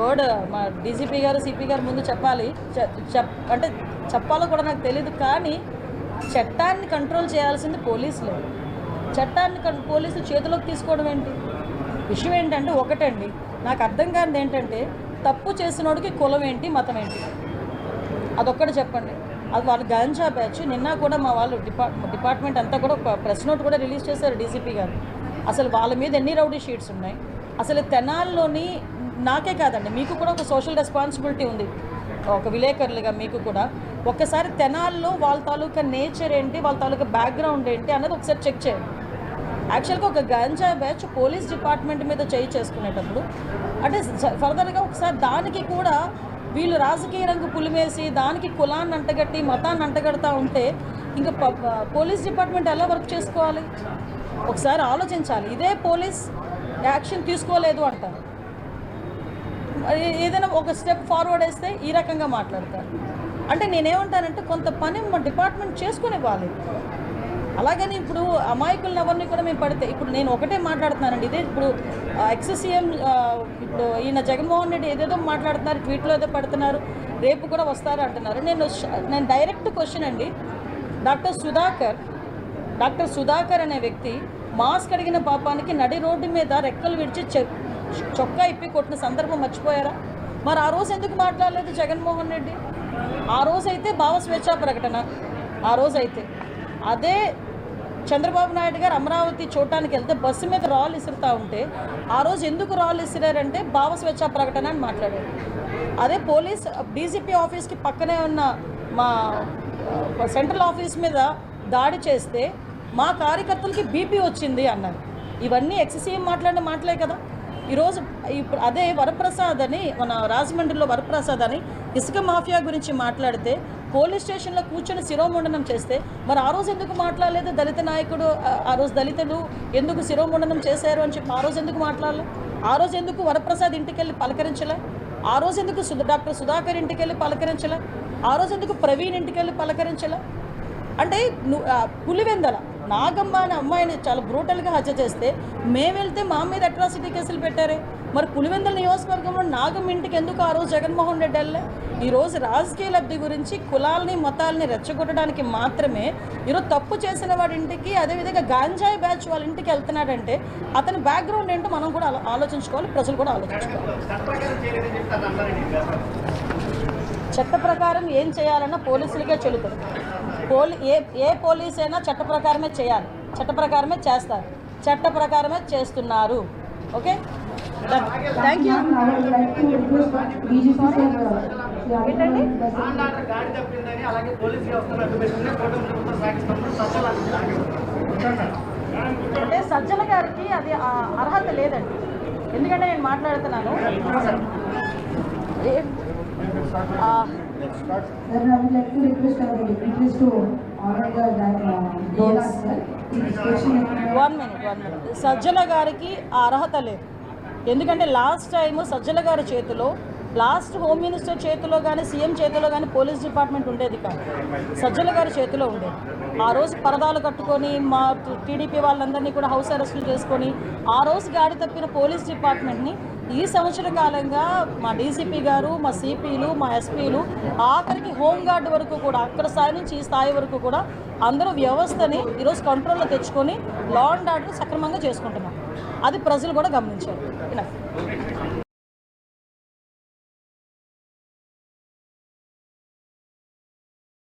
Word మా DGP గారు CP గారు ముందు చెప్పాలి, అంటే చెప్పాలో కూడా నాకు తెలియదు. కానీ చట్టాన్ని కంట్రోల్ చేయాల్సింది పోలీసులే. చట్టాన్ని పోలీసులు చేతిలోకి తీసుకోవడం ఏంటి? విషయం ఏంటంటే ఒకటండి, నాకు అర్థం కానిది ఏంటంటే తప్పు చేసినోడికి కులం ఏంటి, మతం ఏంటి, అదొక్కటి చెప్పండి. అది వాళ్ళు గాంజా బ్యాచ్. నిన్న కూడా మా వాళ్ళు డిపార్ట్మెంట్ అంతా కూడా ప్రెస్ నోట్ కూడా రిలీజ్ చేశారు డీసీపీ గారు. అసలు వాళ్ళ మీద ఎన్ని రౌడీ షీట్స్ ఉన్నాయి. అసలు తెనాల్లోని నాకే కాదండి, మీకు కూడా ఒక సోషల్ రెస్పాన్సిబిలిటీ ఉంది, ఒక విలేకరులుగా మీకు కూడా. ఒక్కసారి తెనాల్లో వాళ్ళ తాలూకా నేచర్ ఏంటి, వాళ్ళ తాలూకా బ్యాక్గ్రౌండ్ ఏంటి అన్నది ఒకసారి చెక్ చేయండి. యాక్చువల్గా ఒక గాంజా బ్యాచ్ పోలీస్ డిపార్ట్మెంట్ మీద చేసుకునేటప్పుడు అంటే ఫర్దర్గా ఒకసారి దానికి కూడా వీళ్ళు రాజకీయ రంగు పులిమేసి దానికి కులాన్ని అంటగట్టి మతాన్ని అంటగడతా ఉంటే ఇంకా పోలీస్ డిపార్ట్మెంట్ ఎలా వర్క్ చేసుకోవాలి? ఒకసారి ఆలోచించాలి. ఇదే పోలీస్ యాక్షన్ తీసుకోలేదు అంటారు, ఏదైనా ఒక స్టెప్ ఫార్వర్డ్ వేస్తే ఈ రకంగా మాట్లాడతారు. అంటే నేనేమంటానంటే కొంత పని మా డిపార్ట్మెంట్ చేసుకునివ్వాలి. అలాగని ఇప్పుడు అమాయకులను ఎవరిని కూడా మేము పడితే, ఇప్పుడు నేను ఒకటే మాట్లాడుతున్నానండి, ఇదే ఇప్పుడు ఎక్స్-సీఎం ఇప్పుడు ఈయన జగన్మోహన్ రెడ్డి ఏదేదో మాట్లాడుతున్నారు, ట్వీట్లో ఏదో పడుతున్నారు, రేపు కూడా వస్తారు అంటున్నారు. నేను డైరెక్ట్ క్వశ్చన్ అండి, డాక్టర్ సుధాకర్ అనే వ్యక్తి మాస్క్ అడిగిన పాపానికి నడి రోడ్డు మీద రెక్కలు విడిచి చొక్కా ఇప్పి కొట్టిన సందర్భం మర్చిపోయారా? మరి ఆ రోజు ఎందుకు మాట్లాడలేదు జగన్మోహన్ రెడ్డి? ఆ రోజైతే భావ స్వేచ్ఛా ప్రకటన, ఆ రోజైతే అదే చంద్రబాబు నాయుడు గారు అమరావతి చూడటానికి వెళ్తే బస్సు మీద రాళ్ళు ఇసురుతూ ఉంటే ఆ రోజు ఎందుకు రాళ్ళు ఇసిరారంటే భావ స్వేచ్ఛా ప్రకటన అని మాట్లాడారు. అదే పోలీస్ డీజీపీ ఆఫీస్కి పక్కనే ఉన్న మా సెంట్రల్ ఆఫీస్ మీద దాడి చేస్తే మా కార్యకర్తలకి బీపీ వచ్చింది అన్నారు. ఇవన్నీ ఎక్స్-సీఎం మాట్లాడిన మాటలే కదా. ఈరోజు ఇప్పుడు అదే వరప్రసాద్ అని, మన రాజమండ్రిలో వరప్రసాద్ అని ఇసుక మాఫియా గురించి మాట్లాడితే పోలీస్ స్టేషన్లో కూర్చొని శిరోముండనం చేస్తే మరి ఆ రోజు ఎందుకు మాట్లాడలేదు? దళిత నాయకుడు, ఆ రోజు దళితులు ఎందుకు శిరోముండనం చేశారు అని చెప్పి ఆ రోజు ఎందుకు మాట్లాడలే? ఆ రోజు ఎందుకు వరప్రసాద్ ఇంటికి వెళ్ళి పలకరించలే? ఆ రోజు ఎందుకు డాక్టర్ సుధాకర్ ఇంటికి వెళ్ళి పలకరించలే? ఆ రోజు ఎందుకు ప్రవీణ్ ఇంటికి వెళ్ళి పలకరించలే? అంటే పులివెందల నాగమ్మ అనే అమ్మాయిని చాలా బ్రూటల్గా హత్య చేస్తే మేము వెళ్తే మా మీద అట్రాసిటీ కేసులు పెట్టారే. మరి పులివెందుల నియోజకవర్గంలో నాగమ్మ ఇంటికి ఎందుకు ఆ రోజు జగన్మోహన్ రెడ్డి వెళ్ళే? ఈరోజు రాజకీయ లబ్ధి గురించి కులాలని మతాలని రెచ్చగొట్టడానికి మాత్రమే ఈరోజు తప్పు చేసిన వాడి ఇంటికి, అదేవిధంగా గాంజాయి బ్యాచ్ వాళ్ళ ఇంటికి వెళ్తున్నాడంటే అతని బ్యాక్గ్రౌండ్ ఏంటో మనం కూడా ఆలోచించుకోవాలి, ప్రజలు కూడా ఆలోచించుకోవాలి. చట్ట ప్రకారం ఏం చేయాలన్నా పోలీసులకే చెల్లుతుంది. ఏ పోలీస్ అయినా చట్ట ప్రకారమే చేయాలి, చట్ట ప్రకారమే చేస్తారు, చట్ట ప్రకారమే చేస్తున్నారు. Okay, thank you. ఏంటండి అంటే సజ్జల గారికి అది అర్హత లేదండి. ఎందుకంటే నేను మాట్లాడుతున్నాను, వన్ మినిట్. సజ్జల గారికి ఆ అర్హత లేదు. ఎందుకంటే లాస్ట్ టైం సజ్జల గారి చేతిలో, లాస్ట్ హోమ్ మినిస్టర్ చేతిలో కానీ సీఎం చేతిలో కానీ పోలీస్ డిపార్ట్మెంట్ ఉండేది కాదు, సజ్జల గారి చేతిలో ఉండేది. ఆ రోజు పరదాలు కట్టుకొని మా టీడీపీ వాళ్ళందరినీ కూడా హౌస్ అరెస్టులు చేసుకొని ఆ రోజు గాడి తప్పిన పోలీస్ డిపార్ట్మెంట్ని ఈ సంవత్సర కాలంగా మా డీసీపీ గారు, మా సిపిలు, మా ఎస్పీలు, ఆఖరికి హోంగార్డ్ వరకు కూడా, అక్కడ స్థాయి నుంచి ఈ స్థాయి వరకు కూడా అందరూ వ్యవస్థని ఈరోజు కంట్రోల్లో తెచ్చుకొని లా అండ్ ఆర్డర్ సక్రమంగా చేసుకుంటున్నాం. అది ప్రజలు కూడా గమనించారు.